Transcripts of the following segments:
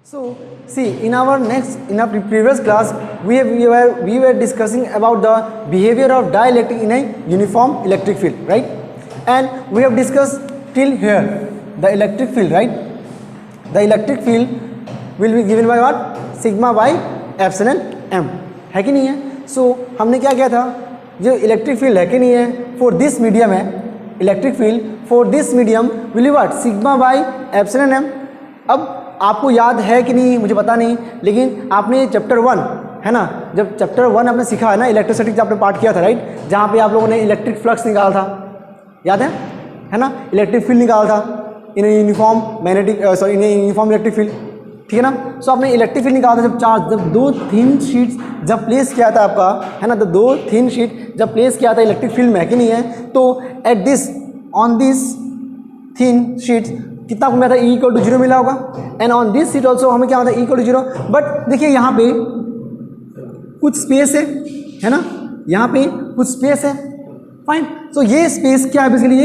So, see, in our previous class, we were discussing about the behavior of dielectric in a uniform electric field, right? And we have discussed till here the electric field, right? The electric field will be given by what? Sigma by epsilon m, है कि नहीं है? So, हमने क्या किया था? जो electric field है कि नहीं है, फॉर दिस मीडियम है, electric field for this medium will be what? Sigma by epsilon m. अब आपको याद है कि नहीं मुझे पता नहीं, लेकिन आपने चैप्टर 1 है ना, जब चैप्टर 1 आपने सीखा है ना, इलेक्ट्रिसिटी जब आपने पार्ट किया था, राइट, जहाँ पे आप लोगों ने इलेक्ट्रिक फ्लक्स निकाला था, याद है ना, इलेक्ट्रिक फील्ड निकाला था in uniform magnetic in uniform electric field, ठीक है ना। सो आपने इलेक्ट्रिक फील्ड निकाला था जब दो थिन शीट्स जब प्लेस किया था आपका, है ना, तो दो थिन शीट जब प्लेस किया था इलेक्ट्रिक फील्ड में, है कि नहीं है, तो at this on this thin sheets कितना मिला था? E इक्वल टू 0 मिला होगा, and on this seat also हमें क्या होता है? E equal to 0। बट देखिए यहाँ पे कुछ स्पेस है ना, यहाँ पे कुछ स्पेस है, फाइन। तो ये स्पेस क्या है बेसिकली?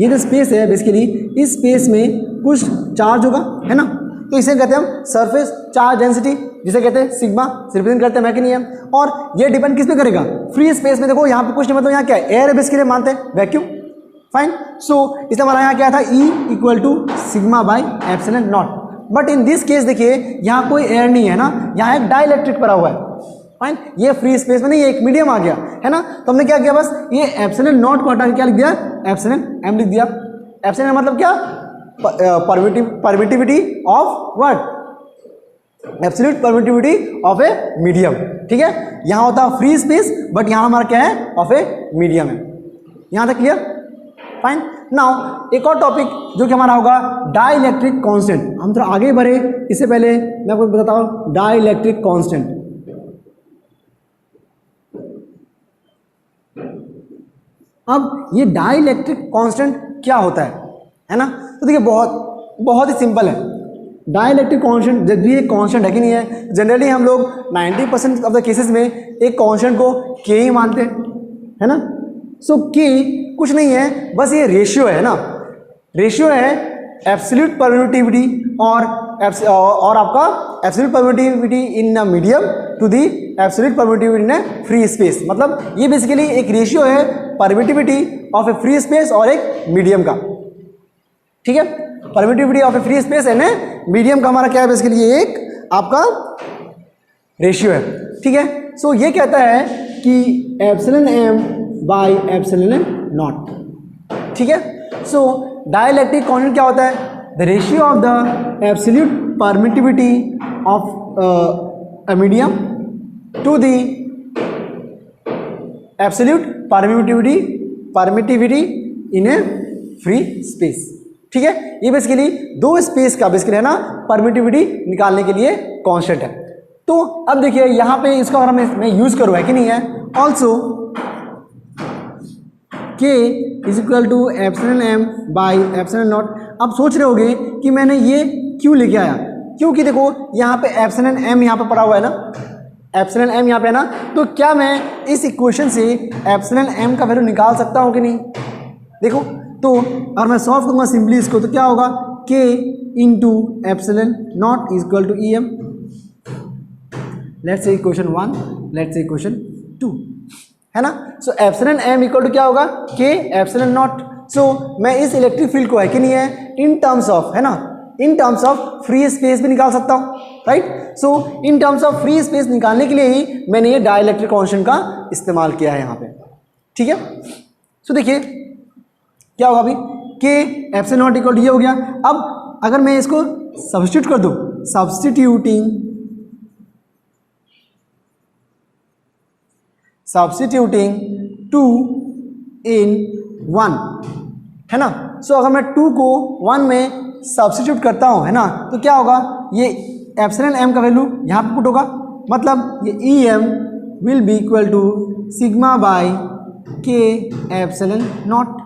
ये जो स्पेस है बेसिकली, इस स्पेस में कुछ चार्ज होगा, है ना, तो इसे कहते हैं हम सरफेस चार्ज डेंसिटी, जिसे कहते हैं सिग्मा, रिप्रेजेंट करते हैं, है कि नहीं है। और ये डिपेंड किस पे करेगा? फ्री स्पेस में। देखो यहाँ पे कुछ नहीं, मतलब यहाँ क्या है? एयर है बेसिकली, मानते हैं वैक्यूम, फाइन। सो इसलिए हमारा यहाँ क्या था? E equal to sigma by epsilon naught. But in this case देखिए यहाँ कोई एयर नहीं है ना, यहाँ एक डाइलेक्ट्रिक पड़ा हुआ है, फाइन। ये फ्री स्पेस में नहीं, ये एक मीडियम आ गया, है ना। तो हमने क्या किया? बस ये एप्सिलॉन नॉट को हटा के क्या लिख दिया? एप्सिलॉन एम लिख दिया। एप्सिलॉन मतलब क्या? Permittivity of what? Absolute permittivity of A medium, ठीक है। यहाँ होता है फ्री स्पेस, बट यहाँ हमारा क्या है? ऑफ ए मीडियम है। यहाँ तक क्लियर? फाइन। नाउ एक और टॉपिक जो कि हमारा होगा डाइलेक्ट्रिक कांस्टेंट। हम थोड़ा आगे बढ़े इससे पहले मैं आपको बताता हूँ डाइलेक्ट्रिक कांस्टेंट। अब ये डाइलेक्ट्रिक कांस्टेंट क्या होता है ना, तो देखिए बहुत ही सिंपल है। डाइलेक्ट्रिक कांस्टेंट जब भी एक कांस्टेंट है कि नहीं है, जनरली हम लोग 90% ऑफ द केसेस में एक कांस्टेंट को के ही मानते हैं, है ना। सो के कुछ नहीं है, बस ये रेशियो है ना, रेशियो है एब्सोल्यूट परमिटिविटी और आपका absolute permittivity in a medium to the absolute permittivity in a free space. मतलब ये बेसिकली एक रेशियो है permittivity of a free space और एक मीडियम का, ठीक है। Permittivity of a free space and a medium का हमारा क्या है? बेसिकली ये एक आपका रेशियो है, ठीक है। सो ये कहता है कि epsilon m by epsilon naught, ठीक है। सो डाइलेक्ट्रिक कांस्टेंट क्या होता है? The ratio of the absolute permittivity of a medium to the absolute permittivity in a free space, ठीक है। ये बेसिकली दो स्पेस का बेसिकली है ना परमिटिविटी निकालने के लिए कांस्टेंट है। तो अब देखिए यहाँ पे इसका अगर मैं यूज करूँ, है कि नहीं है, also K is equal to epsilon m by epsilon naught. अब सोच रहे होगे कि मैंने ये क्यों लेके आया, क्योंकि देखो यहाँ पे एप्सिलॉन एम यहाँ पे पड़ा हुआ है ना, एप्सिलॉन एम यहाँ पे है ना, तो क्या मैं इस इक्वेशन से एप्सिलॉन एम का वैल्यू निकाल सकता हूँ कि नहीं? देखो तो अगर मैं सॉल्व करूँगा सिंपली इसको, तो क्या होगा? K into epsilon naught is equal to E m. Let's say equation 1, let's say equation 2, है ना। So epsilon m equal to क्या होगा? के एप्सिलॉन नॉट। सो मैं इस इलेक्ट्रिक फील्ड को, है कि नहीं है, इन टर्म्स ऑफ, है ना, in terms of free space भी निकाल सकता हूँ, right. So in terms of free space निकालने के लिए ही मैंने ये डाइलेक्ट्रिक कांस्टेंट का इस्तेमाल किया है यहाँ पे, ठीक है। सो देखिए क्या होगा अभी? के एप्सिलॉन नॉट इक्वल टू ये हो गया। अब अगर मैं इसको सब्स्टिट्यूट कर दूँ, सब्स्टिट्यूटिंग 2 in 1, है ना। सो अगर मैं 2 को 1 में सब्स्टिट्यूट करता हूँ, है ना, तो क्या होगा? ये एप्सिलॉन एम का वैल्यू यहाँ पे पुट होगा, मतलब ये E M will be equal to sigma by K epsilon naught,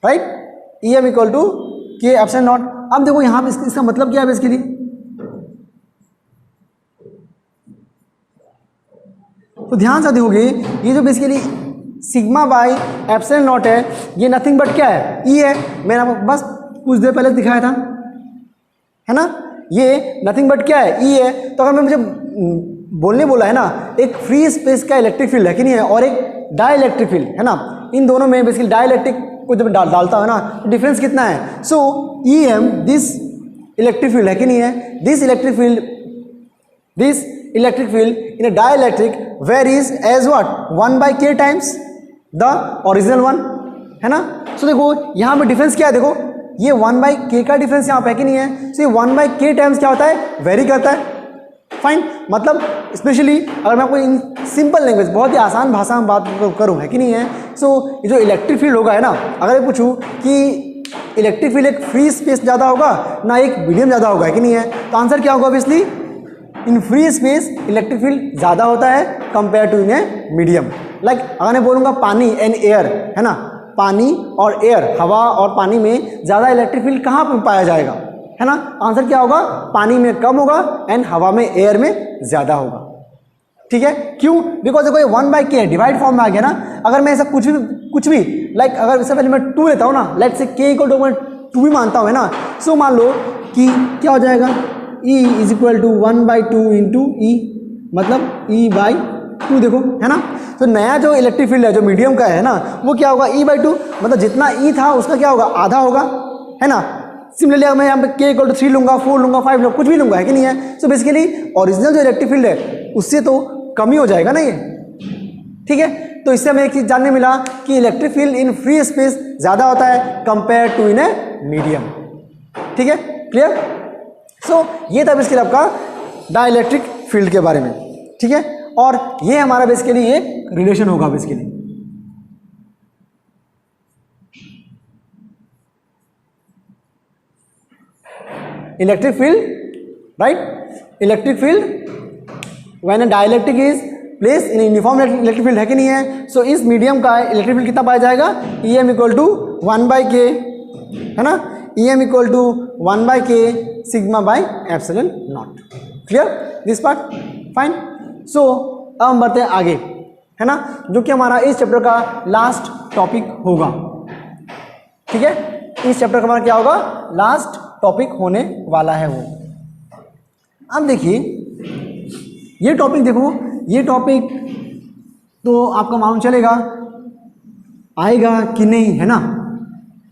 right. E M equal to K epsilon naught. अब देखो यहाँ पे इसका मतलब क्या है बेसिकली? तो ध्यान से देखोगे ये जो basically sigma by epsilon not है, ये नथिंग बट क्या है? ई है। मैंने आपको बस कुछ देर पहले दिखाया था, है ना। ये नथिंग बट क्या है, ई है। तो अगर मैं मुझे बोलने बोला है ना, एक फ्री स्पेस का इलेक्ट्रिक फील्ड है कि नहीं है, और एक डाइलेक्ट्रिक फील्ड है ना, इन दोनों में बेसिकली डाइलेक्ट्रिक को जब डालता है ना तो डिफरेंस कितना है। So E M this electric field है कि नहीं है, this electric field in a dielectric varies as what 1/k times the original one, है ना। सो देखो यहाँ पे डिफरेंस क्या है, देखो ये 1/k का डिफरेंस यहाँ पे है कि नहीं है। सो ये 1/k टाइम्स क्या होता है, वेरी करता है। फाइन, मतलब स्पेशली अगर मैं आपको इन सिंपल लैंग्वेज बहुत ही आसान भाषा में बात करूँ, है कि नहीं है। सो ये जो इलेक्ट्रिक फील्ड होगा है ना, अगर मैं पूछूँ कि इलेक्ट्रिक फील्ड एक फ्री स्पेस ज़्यादा होगा ना एक मीडियम ज़्यादा होगा, है कि नहीं है, तो आंसर क्या होगा, obviously in free space electric field ज़्यादा होता है compare to in a medium. Like अगर मैं बोलूँगा पानी एंड एयर, है ना, पानी और एयर, हवा और पानी में ज़्यादा इलेक्ट्रिक फील्ड कहाँ पर पाया जाएगा, है ना, आंसर क्या होगा, पानी में कम होगा एंड हवा में, एयर में ज़्यादा होगा। ठीक है, क्यों, बिकॉज देखो ये 1/k है, डिवाइड फॉर्म में आ गया ना। अगर मैं ऐसा कुछ भी लाइक अगर इससे पहले मैं 2 लेता हूँ ना, लेट्स से k = मैं 2 भी मानता हूँ, है ना। सो मान लो कि क्या हो जाएगा, E = 1/2 इंटू ई, मतलब E/2 देखो, है ना। तो नया जो इलेक्ट्रिक फील्ड है जो मीडियम का है ना, वो क्या होगा, E/2, मतलब जितना E था उसका क्या होगा, आधा होगा, है ना। सिमिलरली अगर मैं यहाँ पे k = 3 लूँगा, 4 लूँगा, 5 लूँगा, कुछ भी लूँगा, है कि नहीं है। सो बेसिकली ओरिजिनल जो इलेक्ट्रिक फील्ड है उससे तो कम ही हो जाएगा ना ये। ठीक है, तो इससे हमें एक चीज़ जानने मिला कि electric field in free space ज़्यादा होता है compare to in a medium. ठीक है, क्लियर। सो ये था बेसिकली आपका डाइलेक्ट्रिक फील्ड के बारे में। ठीक है, और ये हमारा बेसिकली ये रिलेशन होगा basically. Electric field, right, electric field when a dielectric is place in uniform electric field, है कि नहीं है। सो इस मीडियम का इलेक्ट्रिक फील्ड कितना पाया जाएगा, EM = 1/k, है ना, EM = 1/k σ/ε0। Clear this part, fine. So अब हम बढ़ते हैं आगे, है ना, जो कि हमारा इस चैप्टर का लास्ट टॉपिक होगा। ठीक है, इस चैप्टर का हमारा क्या होगा, लास्ट टॉपिक होने वाला है वो। अब देखिए ये टॉपिक, देखो ये टॉपिक तो आपका मालूम चलेगा आएगा कि नहीं, है ना,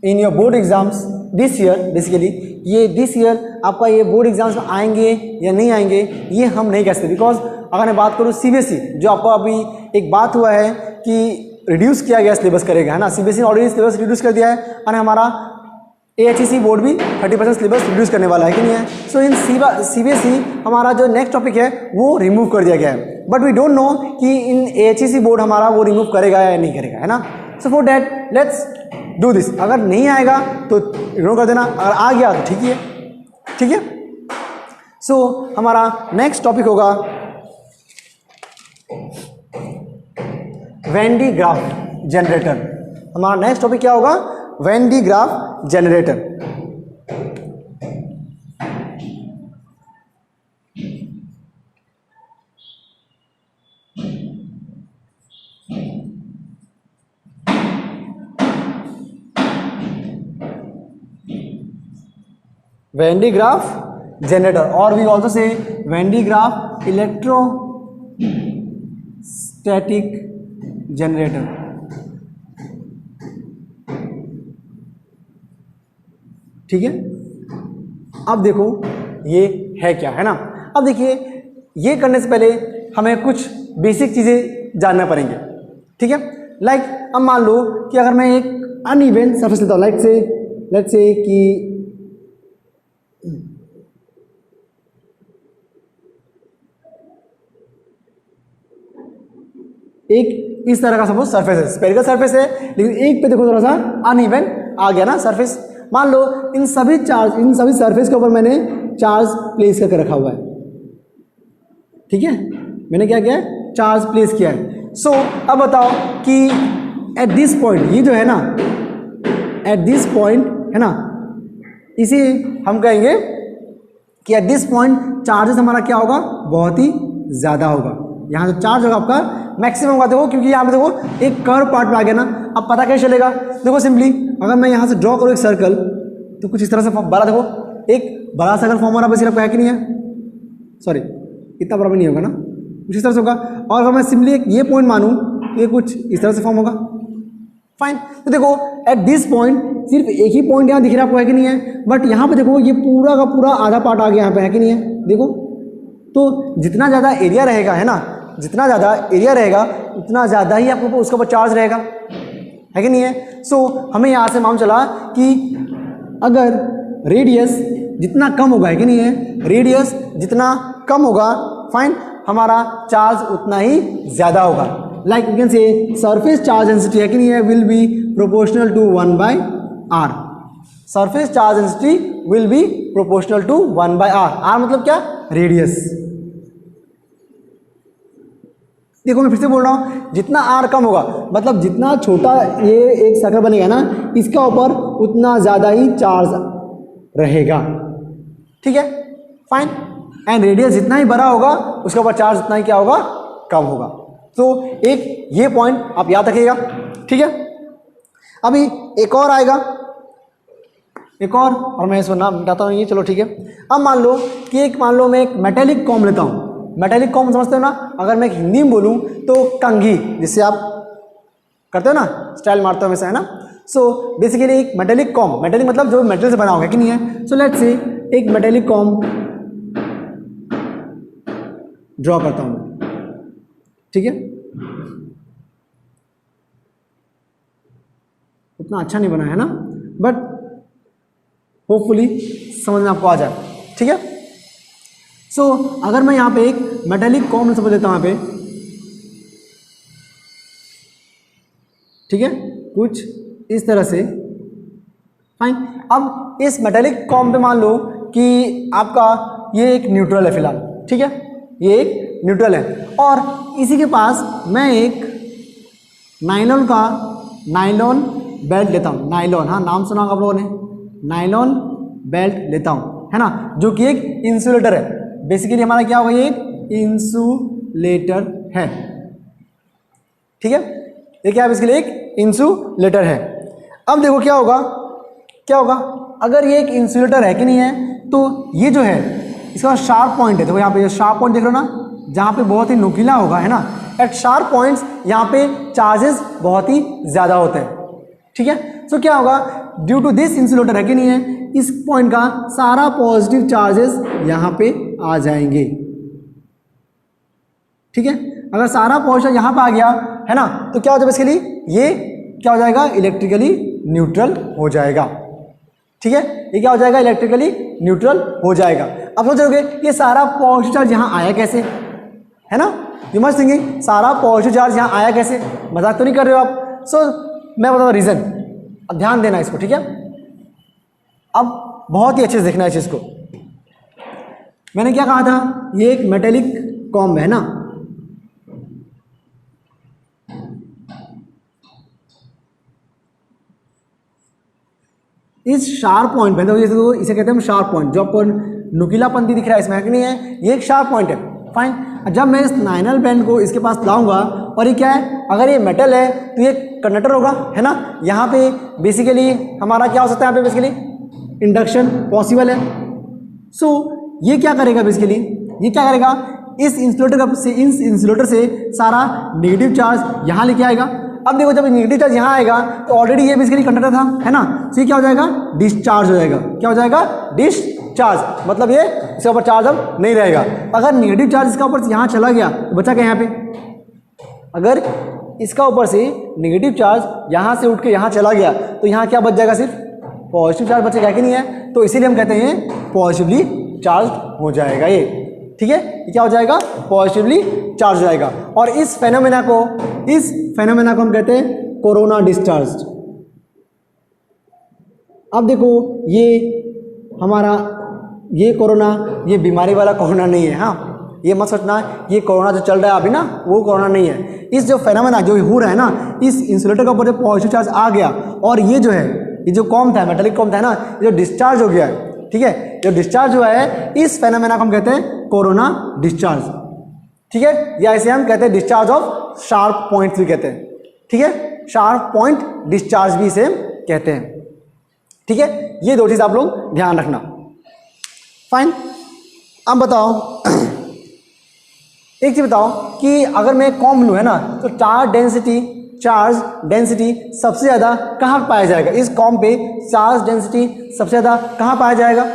in your board exams this year. Basically ये दिस ईयर आपका ये बोर्ड एग्जाम्स में आएंगे या नहीं आएंगे ये हम नहीं कह सकते, बिकॉज अगर मैं बात करूँ CBSE, जो आपको अभी एक बात हुआ है कि रिड्यूस किया गया सिलेबस करेगा, है ना, CBSE ने ऑलरेडी सिलेबस रिड्यूस कर दिया है और हमारा AHEC बोर्ड भी 30% सिलेबस रिड्यूस करने वाला है कि नहीं है। सो इन CBSE हमारा जो नेक्स्ट टॉपिक है वो रिमूव कर दिया गया है, बट वी डोंट नो कि इन AHEC बोर्ड हमारा वो रिमूव करेगा या नहीं करेगा, है ना। So for that let's do this. अगर नहीं आएगा तो इग्नोर कर देना, अगर आ गया तो ठीक ही है। ठीक है, सो हमारा नेक्स्ट टॉपिक होगा वेन डी ग्राफ जनरेटर। हमारा नेक्स्ट टॉपिक क्या होगा, when D graph generator. Van de Graaff generator, or we also say Van de Graaff electrostatic generator। ठीक है, अब देखो ये है क्या, है ना। अब देखिए ये करने से पहले हमें कुछ बेसिक चीज़ें जानना पड़ेंगे। ठीक है, लाइक अब मान लो कि अगर मैं एक अनइवन सरफेस लेता हूँ, लेट्स से कि एक इस तरह का सपोज सरफेस है, स्फेरिकल सरफेस है, लेकिन एक पे देखो थोड़ा सा अनइवन आ गया ना सरफेस। मान लो इन सभी सरफेस के ऊपर मैंने चार्ज प्लेस करके रखा हुआ है। ठीक है, मैंने क्या किया है, चार्ज प्लेस किया है। सो अब बताओ कि एट दिस पॉइंट, ये जो है ना एट दिस पॉइंट, है ना, इसे हम कहेंगे कि एट दिस पॉइंट चार्जेस हमारा क्या होगा, बहुत ही ज़्यादा होगा। यहाँ जो चार्ज होगा आपका मैक्सिमम होगा, देखो क्योंकि यहाँ पे देखो एक कर्व पार्ट में आ गया ना। अब पता कैसे चलेगा, देखो सिंपली अगर मैं यहाँ से ड्रॉ करूँ एक सर्कल तो कुछ इस तरह से बड़ा देखो एक बड़ा सा अगर फॉर्मूला बस आपको है कि नहीं है, सॉरी इतना बराबर नहीं होगा ना, कुछ इस तरह से होगा। और अगर मैं सिंपली एक ये पॉइंट मानूँ तो ये कुछ इस तरह से फॉर्म होगा। फाइन, तो देखो एट दिस पॉइंट सिर्फ एक ही पॉइंट यहाँ दिख रहा है आपको, है कि नहीं है, बट यहाँ पे देखो ये पूरा का पूरा आधा पार्ट आ गया यहाँ पे, है कि नहीं है, देखो। तो जितना ज़्यादा एरिया रहेगा, है ना, जितना ज़्यादा एरिया रहेगा उतना ज़्यादा ही आपको उसके ऊपर चार्ज रहेगा, है कि नहीं है। सो हमें यहाँ से मालूम चला कि अगर रेडियस जितना कम होगा, है कि नहीं है, रेडियस जितना कम होगा, फाइन, हमारा चार्ज उतना ही ज़्यादा होगा। Like you can say surface charge density, है कि नहीं है, will be proportional to 1/r। Surface charge density will be proportional to 1/r। r मतलब क्या, रेडियस। देखो मैं फिर से बोल रहा हूँ, जितना r कम होगा मतलब जितना छोटा ये एक सर्कल बनेगा ना, इसका ऊपर उतना ज़्यादा ही चार्ज रहेगा, ठीक है, फाइन। एंड रेडियस जितना ही बड़ा होगा उसके ऊपर चार्ज उतना ही क्या होगा, कम होगा। तो एक ये पॉइंट आप याद रखिएगा, ठीक है। अभी एक और आएगा, एक और मैं इसको नाम बताता हूँ ये, चलो ठीक है। अब मान लो कि मान लो मैं एक मेटेलिक कॉम लेता हूँ। मेटेलिक कॉम समझते हो ना, अगर मैं हिंदी में बोलूँ तो कंघी, जिससे आप करते हो ना, स्टाइल मारते हो हमेशा, है ना। सो बेसिकली एक मेटेलिक कॉम, मेटेलिक मतलब जो मेटल से बना होगा, कि नहीं है। सो लेट्स से एक मेटेलिक कॉम ड्रॉ करता हूँ, ठीक है। उतना अच्छा नहीं बना है ना, बट होपफुली समझ में आपको आ जाए, ठीक है। सो अगर मैं यहाँ पे एक मेटेलिक कॉम समझ लेता हूँ यहाँ पे, ठीक है, कुछ इस तरह से, फाइन। अब इस मेटेलिक कॉम पे मान लो कि आपका ये एक न्यूट्रल है फिलहाल, ठीक है, ये एक न्यूट्रल है, और इसी के पास मैं एक नाइलॉन बेल्ट लेता हूँ। नाइलॉन, हाँ नाम सुना होगा आप लोगों ने, नाइलॉन बेल्ट लेता हूँ, है ना, जो कि एक इंसुलेटर है। बेसिकली हमारा क्या होगा, ये एक इंसुलेटर है, ठीक है, ये क्या है, बेसिकली एक इंसुलेटर है। अब देखो क्या होगा, क्या होगा, अगर ये एक इंसुलेटर है कि नहीं है, तो ये जो है इसका शार्प पॉइंट है, देखो यहाँ पे ये शार्प पॉइंट देख रहे हो ना, जहाँ पे बहुत ही नुकीला होगा, है ना, एट शार्प पॉइंट्स यहाँ पे चार्जेस बहुत ही ज़्यादा होते हैं, ठीक है। सो क्या होगा, ड्यू टू दिस इंसुलेटर, है कि नहीं है, इस पॉइंट का सारा पॉजिटिव चार्जेस यहाँ पे आ जाएंगे, ठीक है। अगर सारा पॉजिटिव यहाँ पे आ गया, है ना, तो क्या हो जाएगा, इसके लिए ये क्या हो जाएगा, इलेक्ट्रिकली न्यूट्रल हो जाएगा, ठीक है, ये क्या हो जाएगा, इलेक्ट्रिकली न्यूट्रल हो जाएगा। अब सोचोगे ये सारा पॉजिटिव चार्ज यहाँ आया कैसे, है ना, यू मस्ट थिंकिंग सारा पॉजिटिव चार्ज यहाँ आया कैसे, मजाक तो नहीं कर रहे हो आप। सो मैं बताता हूँ रीज़न, अब ध्यान देना इसको, ठीक है। अब बहुत ही अच्छे से देखना है इस चीज़ को। मैंने क्या कहा था, ये एक मेटेलिक कॉम्ब है ना, इस शार्प पॉइंट पे, तो इसे कहते हैं हम शार्प पॉइंट, जो आपको नुकीलापंती दिख रहा है इसमें, है कि नहीं है, ये एक शार्प पॉइंट है, फाइन। जब मैं इस नाइलॉन बेल्ट को इसके पास लाऊंगा, और ये क्या है, अगर ये मेटल है तो ये कंडक्टर होगा, है ना, यहाँ पे बेसिकली हमारा क्या हो सकता है, यहाँ पे बेसिकली इंडक्शन पॉसिबल है। सो ये क्या करेगा, बेसिकली ये क्या करेगा, इस इंसुलेटर से सारा नेगेटिव चार्ज यहाँ लेके आएगा। अब देखो जब नेगेटिव चार्ज यहाँ आएगा तो ऑलरेडी ये बेसिकली कंडक्टर था, है ना, तो ये क्या हो जाएगा, डिस्चार्ज हो जाएगा। क्या हो जाएगा, डिस्चार्ज, मतलब ये इसके ऊपर चार्ज अब नहीं रहेगा। अगर नेगेटिव चार्ज इसका ऊपर से यहाँ चला गया तो बचा क्या यहाँ पे, अगर इसका ऊपर से नेगेटिव चार्ज यहाँ से उठ के यहाँ चला गया तो यहाँ क्या बच जाएगा, सिर्फ पॉजिटिव चार्ज बचेगा, कि नहीं है। तो इसीलिए हम कहते हैं पॉजिटिवली चार्ज हो जाएगा ये, ठीक है, ये क्या हो जाएगा, पॉजिटिवली चार्ज हो जाएगा। और इस फेनोमेना को हम कहते हैं कोरोना डिस्चार्ज। अब देखो ये हमारा ये कोरोना, ये बीमारी वाला कोरोना नहीं है, हाँ, ये मत सोचना ये कोरोना जो चल रहा है अभी ना, वो कोरोना नहीं है। इस जो फेनोमेना जो हो रहा है ना, इस इंसुलेटर के ऊपर जो पॉजिटिव चार्ज आ गया, और ये जो है, ये जो कॉम था, मेटेलिक कॉम था ना, ये जो डिस्चार्ज हो गया है, ठीक है, जो डिस्चार्ज हुआ है, इस फेनोमेना को हम कहते हैं कोरोना डिस्चार्ज, ठीक है, या इसे हम कहते हैं डिस्चार्ज ऑफ शार्प पॉइंट्स भी कहते हैं, ठीक है, शार्प पॉइंट डिस्चार्ज भी इसे कहते हैं, ठीक है। ये दो चीज़ आप लोग ध्यान रखना, फाइन। अब बताओ एक चीज बताओ कि अगर मैं कॉम लूँ है ना, तो चार्ज डेंसिटी सबसे ज़्यादा कहाँ पाया जाएगा? इस कॉम पे चार्ज डेंसिटी सबसे ज़्यादा कहाँ पाया जाएगा?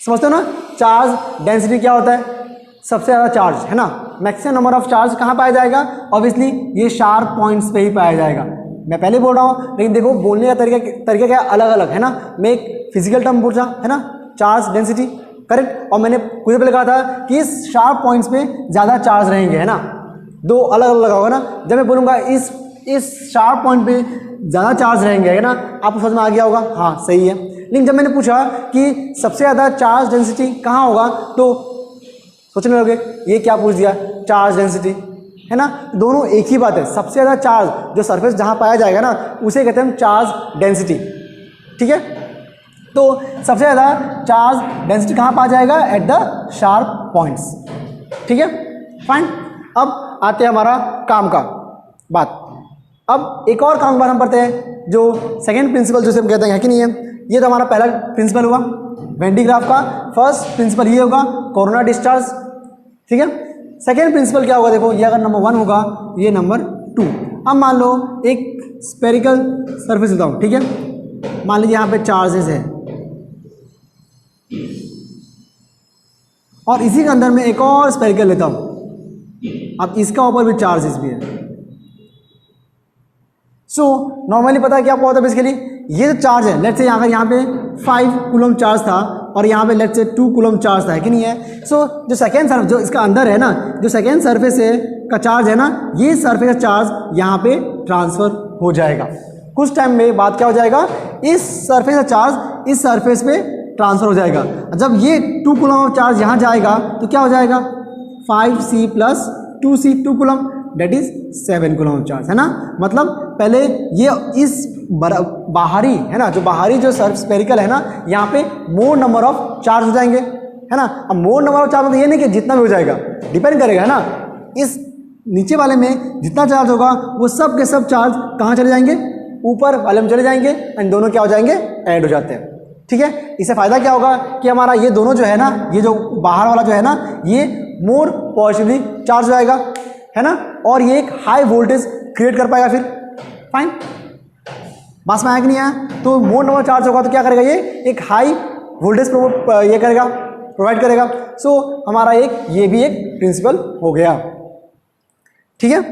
समझते हो ना, चार्ज डेंसिटी क्या होता है? सबसे ज़्यादा चार्ज है ना, मैक्सिमम नंबर ऑफ चार्ज कहाँ पाया जाएगा? ऑब्वियसली ये शार्प पॉइंट्स पे ही पाया जाएगा। मैं पहले बोल रहा हूँ, लेकिन देखो बोलने का तरीका क्या अलग अलग है ना। मैं एक फिजिकल टर्म पूछा है ना, चार्ज डेंसिटी, करेक्ट, और मैंने कुछ पहले कहा था कि इस शार्प पॉइंट्स पे ज़्यादा चार्ज रहेंगे, है ना, दो अलग अलग होगा ना। जब मैं बोलूँगा इस शार्प पॉइंट पे ज़्यादा चार्ज रहेंगे, है ना, आपको समझ में आ गया होगा, हाँ सही है। लेकिन जब मैंने पूछा कि सबसे ज़्यादा चार्ज डेंसिटी कहाँ होगा, तो सोचने लगे ये क्या पूछ दिया, चार्ज डेंसिटी, है ना, दोनों एक ही बात है। सबसे ज़्यादा चार्ज जो सरफेस जहाँ पाया जाएगा ना, उसे कहते हैं हम चार्ज डेंसिटी, ठीक है। तो सबसे ज़्यादा चार्ज डेंसिटी कहाँ पाया जाएगा? एट द शार्प पॉइंट्स, ठीक है, फाइन। अब आते हैं हमारा काम का बात। अब एक और काम के बारे में हम पढ़ते हैं, जो सेकेंड प्रिंसिपल जिसे हम कहते हैं, है कि नहीं है। ये तो हमारा पहला प्रिंसिपल हुआ वेन डी ग्राफ का। फर्स्ट प्रिंसिपल ये होगा कोरोना डिस्चार्ज, ठीक है। सेकेंड प्रिंसिपल क्या होगा? देखो ये अगर नंबर 1 होगा, ये नंबर 2। अब मान लो एक स्पेरिकल सरफेस लेता हूँ, ठीक है, मान लीजिए यहाँ पे चार्जेस है, और इसी के अंदर में एक और स्पेरिकल लेता हूँ। अब इसका ऊपर भी चार्जेस भी है। सो नॉर्मली पता है क्या होता है बेसिकली, ये जो चार्ज है, लेट्स से अगर यहाँ पे 5 कूलम चार्ज था और यहाँ पे लेट्स से 2 कूलम चार्ज था, है कि नहीं है। सो जो सेकेंड सरफेस जो इसका अंदर है ना, जो सेकेंड सरफेस है का चार्ज है ना, ये सरफेस का चार्ज यहाँ पे ट्रांसफर हो जाएगा। कुछ टाइम में बाद क्या हो जाएगा, इस सरफेस का चार्ज इस सरफेस पे ट्रांसफर हो जाएगा। जब ये 2 कूलम चार्ज यहाँ जाएगा तो क्या हो जाएगा, 5C plus 2C 2 coulomb, that is 7 coulomb charge, है ना। मतलब पहले ये इस बाहरी है ना, जो बाहरी जो स्पेरिकल है ना, यहाँ पे मोर नंबर ऑफ चार्ज हो जाएंगे, है ना। अब मोर नंबर ऑफ चार्ज मतलब ये नहीं कि जितना भी हो जाएगा, डिपेंड करेगा, है ना। इस नीचे वाले में जितना चार्ज होगा वो सब के सब चार्ज कहाँ चले जाएंगे, ऊपर वाले में चले जाएंगे, एंड दोनों क्या हो जाएंगे, ऐड हो जाते हैं, ठीक है। इससे फायदा क्या होगा कि हमारा ये दोनों जो है ना, ये जो बाहर वाला जो है ना, ये मोर पॉजिटिवली चार्ज हो जाएगा, है ना, और ये एक हाई वोल्टेज क्रिएट कर पाएगा फिर, फाइन। बस में आया कि नहीं आया? तो मोर नंबर चार्ज होगा तो क्या करेगा, ये एक हाई वोल्टेज ये करेगा, प्रोवाइड करेगा। सो हमारा ये भी एक प्रिंसिपल हो गया, ठीक है।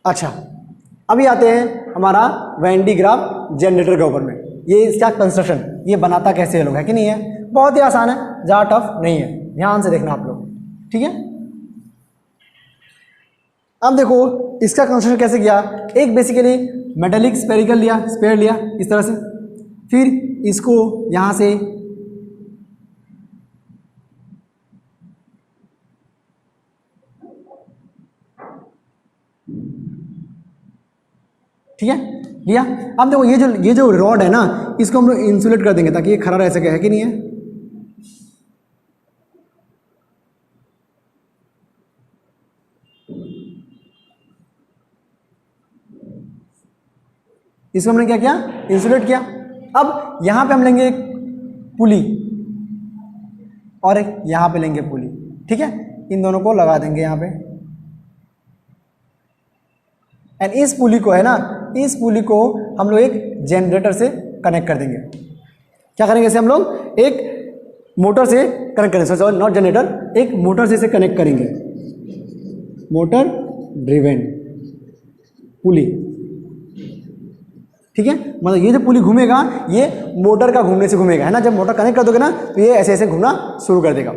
अच्छा, अभी आते हैं हमारा वेन डी ग्राफ जनरेटर के ऊपर में। ये इसका कंस्ट्रक्शन, ये बनाता कैसे है लोग, है कि नहीं है। बहुत ही आसान है, ज़्यादा टफ नहीं है, ध्यान से देखना आप लोग, ठीक है। अब देखो इसका कंस्ट्रक्शन कैसे किया। एक बेसिकली मेटेलिक स्पेरिकल लिया, स्पेयर लिया इस तरह से, फिर इसको यहाँ से ठीक है लिया। अब देखो ये जो रॉड है ना, इसको हम लोग इंसुलेट कर देंगे ताकि ये खड़ा रह सके, है कि नहीं है। इसको हमने क्या किया, इंसुलेट किया। अब यहां पे हम लेंगे एक पुली और एक यहां पे लेंगे पुली, ठीक है। इन दोनों को लगा देंगे यहां पे, एंड इस पुली को है ना, इस पुली को हम लोग एक जनरेटर से कनेक्ट कर देंगे। क्या करेंगे इसे हम लोग एक मोटर से कनेक्ट करेंगे, सॉरी नॉट जनरेटर, एक मोटर से इसे कनेक्ट करेंगे, मोटर ड्रिवेन पुली, ठीक है। मतलब ये जो पुली घूमेगा ये मोटर का घूमने से घूमेगा, है ना। जब मोटर कनेक्ट कर दोगे ना तो ये ऐसे ऐसे घूमना शुरू कर देगा।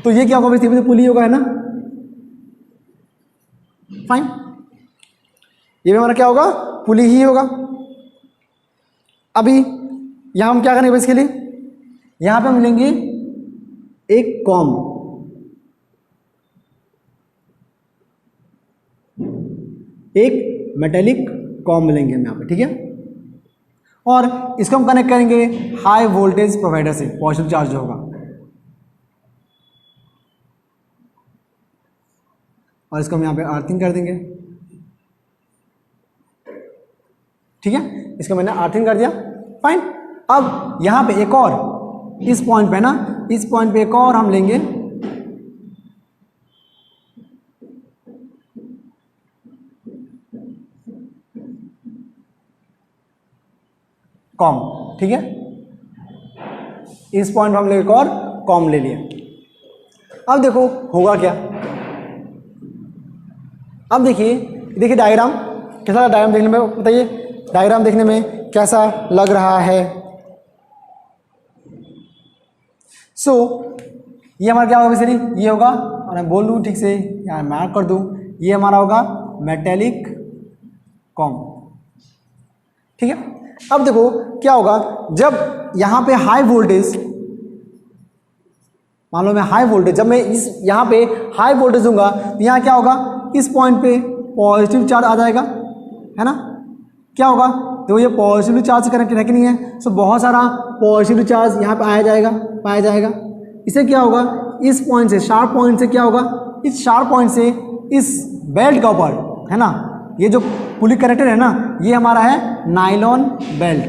तो ये क्या होगा, धीरे पुली होगा, है ना, फाइन। ये भी हमारा क्या होगा, पुली ही होगा। अभी यहां हम क्या करेंगे बेसिकली, यहां पे हम लेंगे एक कॉम, एक मेटेलिक कॉम लेंगे हम यहाँ पे, ठीक है। और इसको हम कनेक्ट करेंगे हाई वोल्टेज प्रोवाइडर से, पॉजिटिव चार्ज होगा, और इसको हम यहाँ पे अर्थिंग कर देंगे, ठीक है। इसको मैंने अर्थिंग कर दिया, फाइन। अब यहाँ पे एक और इस पॉइंट पे ना, इस पॉइंट पे एक और हम लेंगे कॉम, ठीक है, इस पॉइंट पे हम लेंगे एक और कॉम ले लिया। अब देखो होगा क्या, अब देखिए डायग्राम कैसा लगा, डायग्राम देखने में बताइए, डायग्राम देखने में कैसा लग रहा है। सो ये हमारा क्या होगा बेसिकली, ये होगा, और मैं बोल दूँ ठीक से, यहाँ मार्क कर दूँ, ये हमारा होगा मेटेलिक कॉम, ठीक है। अब देखो क्या होगा, जब यहाँ पे हाई वोल्टेज, मान लो मैं हाई वोल्टेज, जब मैं इस यहाँ पे हाई वोल्टेज दूंगा तो यहाँ क्या होगा, इस पॉइंट पे पॉजिटिव चार्ज आ जाएगा, है ना, क्या होगा, तो ये पॉजिटिव चार्ज से कनेक्टेड है कि नहीं है, सो बहुत सारा पॉजिटिव चार्ज यहाँ पे पाया जाएगा। इससे क्या होगा, इस पॉइंट से, शार्प पॉइंट से क्या होगा, इस शार्प पॉइंट से इस बेल्ट का ऊपर, है ना, ये जो पुली कनेक्टेड है ना, ये हमारा है नाइलॉन बेल्ट।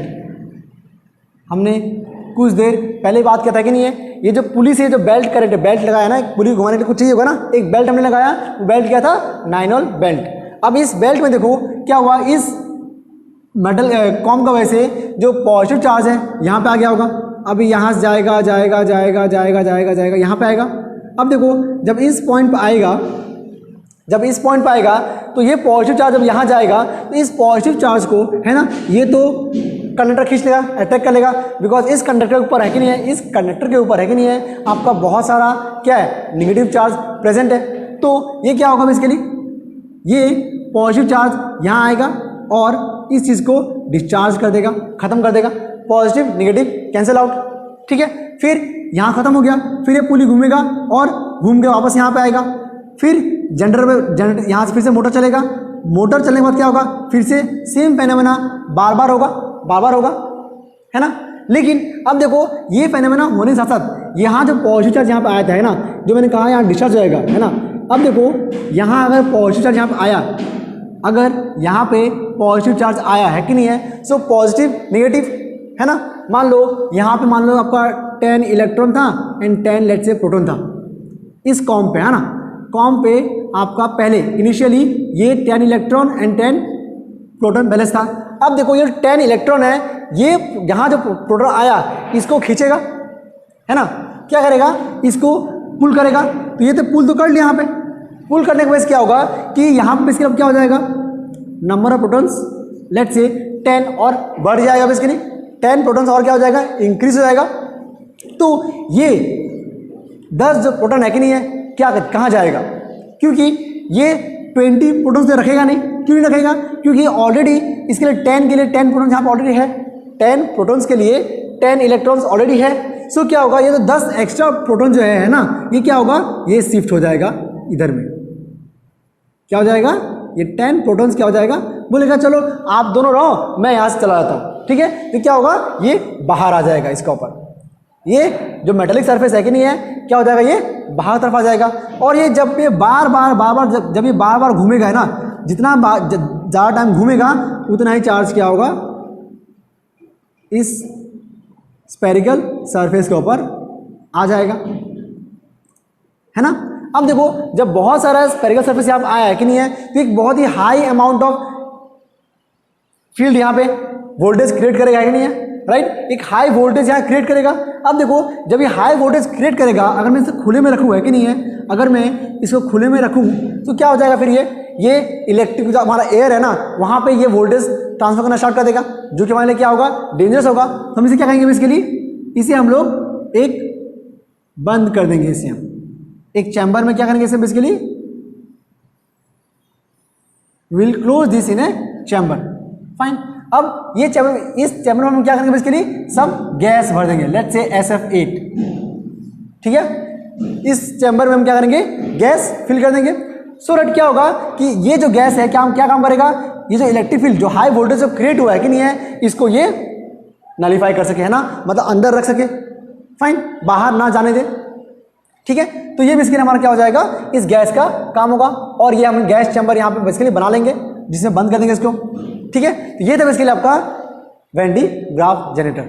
हमने कुछ देर पहले बात किया था कि नहीं है, ये जो पुली से जो बेल्ट करेक्ट बेल्ट लगाया ना, एक पुली घुमाने के लिए कुछ चाहिए होगा ना, एक बेल्ट हमने लगाया, वो बेल्ट क्या था, नाइलॉन बेल्ट। अब इस बेल्ट में देखो क्या हुआ, इस मेटल कॉम का वैसे जो पॉजिटिव चार्ज है यहाँ पे आ गया होगा, अभी यहाँ से जाएगा जाएगा जाएगा जाएगा जाएगा जाएगा यहाँ पे आएगा। अब देखो जब इस पॉइंट पे आएगा, जब इस पॉइंट पे आएगा तो ये पॉजिटिव चार्ज जब यहाँ जाएगा तो इस पॉजिटिव चार्ज को, है ना, ये तो कंडक्टर खींच लेगा, अटैक कर लेगा, बिकॉज इस कंडक्टर के ऊपर है कि नहीं है, इस कंडक्टर के ऊपर है कि नहीं है, आपका बहुत सारा क्या है, नेगेटिव चार्ज प्रेजेंट है। तो ये क्या होगा बेसिकली, ये पॉजिटिव चार्ज यहाँ आएगा और इस चीज़ को डिस्चार्ज कर देगा, खत्म कर देगा, पॉजिटिव नेगेटिव कैंसिल आउट, ठीक है। फिर यहाँ खत्म हो गया, फिर ये पुली घूमेगा और घूम के वापस यहाँ पे आएगा, फिर जनरेटर यहाँ से फिर से मोटर चलेगा, मोटर चलने के बाद क्या होगा, फिर से सेम फेनोमेना बार बार होगा, है ना। लेकिन अब देखो ये फेनोमेना होने के साथ साथ यहाँ जो पॉजिटिव चार्ज यहाँ पे आया था, है ना, जो मैंने कहा यहाँ डिस्चार्ज हो जाएगा, है ना। अब देखो यहाँ अगर पॉजिटिव चार्ज यहाँ पे आया, अगर यहाँ पे पॉजिटिव चार्ज आया है कि नहीं है, सो पॉजिटिव नेगेटिव, है ना। मान लो यहाँ पे मान लो आपका 10 इलेक्ट्रॉन था एंड 10 लेट से प्रोटॉन था इस कॉम पे, है ना। कॉम पे आपका पहले इनिशियली ये 10 इलेक्ट्रॉन एंड 10 प्रोटॉन बैलेंस था। अब देखो ये 10 इलेक्ट्रॉन है, ये यहाँ जो प्रोटॉन आया इसको खींचेगा, है ना, क्या करेगा, इसको पुल करेगा, तो ये तो पुल तो कर लिया, यहाँ पे पुल करने के बाद क्या होगा कि यहाँ पे बेसिकली अब क्या हो जाएगा, नंबर ऑफ प्रोटॉन्स लेट से 10 और बढ़ जाएगा, बेसिकली 10 प्रोटॉन्स और क्या हो जाएगा, इंक्रीज हो जाएगा। तो ये 10 जो प्रोटॉन है कि नहीं है, क्या कहाँ जाएगा, क्योंकि ये 20 प्रोटॉन्स तो रखेगा नहीं, क्यों नहीं रखेगा, क्योंकि ऑलरेडी इसके लिए 10 के लिए 10 प्रोटॉन्स यहाँ पर ऑलरेडी है, 10 प्रोटॉन्स के लिए 10 इलेक्ट्रॉन्स ऑलरेडी है। सो क्या होगा, ये तो 10 एक्स्ट्रा प्रोटॉन जो है ना, ये क्या होगा, ये शिफ्ट हो जाएगा इधर में, क्या हो जाएगा, ये 10 प्रोटॉन्स क्या हो जाएगा, बोलेगा चलो आप दोनों रहो, मैं यहाँ से चला जाता हूँ, ठीक है। तो क्या होगा, ये बाहर आ जाएगा इसका ऊपर, ये जो मेटेलिक सरफेस है कि नहीं है, क्या हो जाएगा, ये बाहर तरफ आ जाएगा। और ये जब ये बार बार जब ये बार बार घूमेगा, है ना, जितना ज़्यादा टाइम घूमेगा उतना ही चार्ज क्या होगा, इस स्फेरिकल सरफेस के ऊपर आ जाएगा, है ना। अब देखो जब बहुत सारा स्फेरिकल सरफेस यहाँ पे आया है कि नहीं है, तो एक बहुत ही हाई अमाउंट ऑफ फील्ड यहाँ पे वोल्टेज क्रिएट करेगा कि नहीं है, राइट, एक हाई वोल्टेज यहाँ क्रिएट करेगा। अब देखो जब ये हाई वोल्टेज क्रिएट करेगा, अगर मैं इसे खुले में रखूँ है कि नहीं है, अगर मैं इसको खुले में रखूँ तो क्या हो जाएगा, फिर ये इलेक्ट्रिक जो हमारा एयर है ना, वहाँ पे ये वोल्टेज ट्रांसफर करना स्टार्ट कर देगा, जो कि हमारे लिए क्या होगा, डेंजरस होगा। तो हम इसे क्या कहेंगे, इसके लिए इसे हम लोग एक बंद कर देंगे, इसे हम एक चैम्बर में क्या करेंगे, इसे basically will close this in A chamber, fine. अब ये चैम्बर, इस चैम्बर में हम क्या करेंगे, बेसिकली सब गैस भर देंगे, लेट्स से SF8, ठीक है। इस चैम्बर में हम क्या करेंगे, गैस फिल कर देंगे। सो दैट क्या होगा कि ये जो गैस है क्या काम करेगा, ये जो इलेक्ट्रिक फील्ड जो हाई वोल्टेज जो क्रिएट हुआ है कि नहीं है, इसको ये नलीफाई कर सके, है ना, मतलब अंदर रख सके, फाइन, बाहर ना जाने दे, ठीक है। तो ये बेसिकली हमारा क्या हो जाएगा, इस गैस का काम होगा। और ये हम गैस चैम्बर यहाँ पे बेसिकली बना लेंगे, जिसमें बंद कर देंगे इसको, ठीक है। तो ये था बेसिकली आपका वैन डी ग्राफ जनरेटर।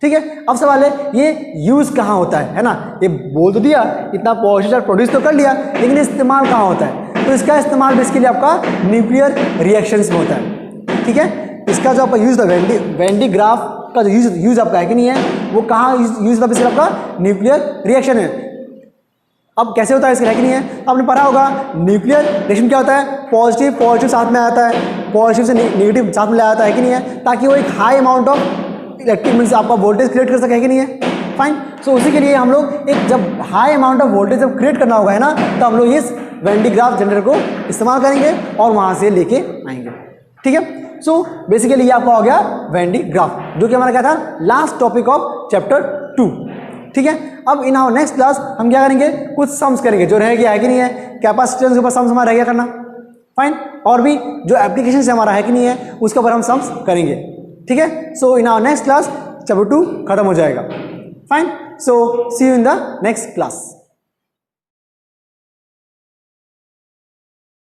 ठीक है। अब सवाल है ये यूज कहाँ होता है ना, ये बोल तो दिया, इतना पॉजिटिव चार्ज प्रोड्यूस तो कर लिया, लेकिन इस्तेमाल कहाँ होता है, तो इसका इस्तेमाल बेसिकली आपका न्यूक्लियर रिएक्शंस में होता है। ठीक है, इसका जो आपका यूज था वेन डी ग्राफ का जो यूज आपका है कि नहीं है, वो कहाँ यूज था, बेसिकली आपका न्यूक्लियर रिएक्शन है। अब कैसे होता है इसका है कि नहीं है, आपने पढ़ा होगा न्यूक्लियर रिएक्शन क्या होता है, पॉजिटिव पॉजिटिव साथ में आता है, पॉजिटिव से नेगेटिव साथ में ले आता है कि नहीं है, ताकि वो एक high amount of electric means आपका वोल्टेज क्रिएट कर सके, है कि नहीं है। फाइन, सो उसी के लिए हम लोग एक जब हाई अमाउंट ऑफ वोल्टेज जब क्रिएट करना होगा है ना, तो हम लोग इस वेन डी ग्राफ जनरेटर को इस्तेमाल करेंगे और वहाँ से लेके आएंगे। ठीक है, सो बेसिकली ये आपका हो गया वेन डी ग्राफ, जो कि हमारा क्या था लास्ट टॉपिक ऑफ चैप्टर 2। ठीक है, अब इन आवर नेक्स्ट क्लास हम क्या करेंगे, कुछ सम्स करेंगे, जो रह गया है कि नहीं है, कैपेसिटेंस के ऊपर सम्स हमारा रह गया करना। फाइन, और भी जो एप्लीकेशन से हमारा है कि नहीं है, उसके ऊपर हम सम्स करेंगे। ठीक है, so in our next class chapter 2 खत्म हो जाएगा। Fine, so see you in the next class.